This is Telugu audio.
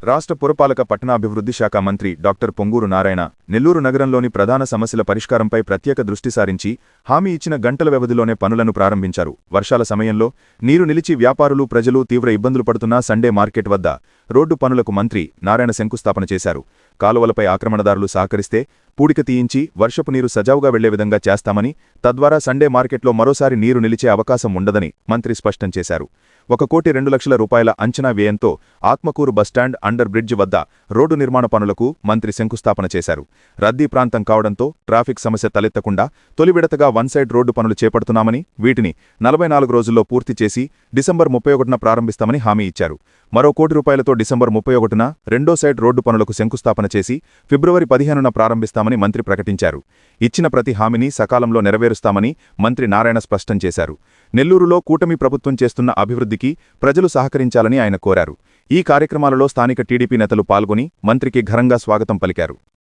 రాష్ట్ర పురపాలక పట్టణాభివృద్ధి శాఖ మంత్రి డాక్టర్ పొంగూరు నారాయణ నెల్లూరు నగరంలోని ప్రధాన సమస్యల పరిష్కారంపై ప్రత్యేక దృష్టి సారించి హామీ ఇచ్చిన గంటల వ్యవధిలోనే పనులను ప్రారంభించారు. వర్షాల సమయంలో నీరు నిలిచి వ్యాపారులు ప్రజలు తీవ్ర ఇబ్బందులు పడుతున్న సండే మార్కెట్ వద్ద రోడ్డు పనులకు మంత్రి నారాయణ శంకుస్థాపన చేశారు. కాలువలపై ఆక్రమణదారులు సహకరిస్తే పూడిక తీయించి వర్షపు నీరు సజావుగా వెళ్లే విధంగా చేస్తామని, తద్వారా సండే మార్కెట్లో మరోసారి నీరు నిలిచే అవకాశం ఉండదని మంత్రి స్పష్టం చేశారు. 1,02,00,000 రూపాయల అంచనా వ్యయంతో ఆత్మకూరు బస్టాండ్ అండర్ బ్రిడ్జ్ వద్ద రోడ్డు నిర్మాణ పనులకు మంత్రి శంకుస్థాపన చేశారు. రద్దీ ప్రాంతం కావడంతో ట్రాఫిక్ సమస్య తలెత్తకుండా తొలి విడతగా వన్ సైడ్ రోడ్డు పనులు చేపడుతున్నామని, వీటిని 44 రోజుల్లో పూర్తి చేసి డిసెంబర్ 31న ప్రారంభిస్తామని హామీ ఇచ్చారు. మరో ₹1,00,00,000తో డిసెంబర్ 31న రెండో సైడ్ రోడ్డు పనులకు శంకుస్థాపన చేసి ఫిబ్రవరి 15న ప్రారంభిస్తామని మంత్రి ప్రకటించారు. ఇచ్చిన ప్రతి హామీని సకాలంలో నెరవేరుస్తామని మంత్రి నారాయణ స్పష్టం చేశారు. నెల్లూరులో కూటమి ప్రభుత్వం చేస్తున్న అభివృద్ధికి ప్రజలు సహకరించాలని ఆయన కోరారు. ఈ కార్యక్రమాలలో స్థానిక టీడీపీ నేతలు పాల్గొని మంత్రికి ఘనంగా స్వాగతం పలికారు.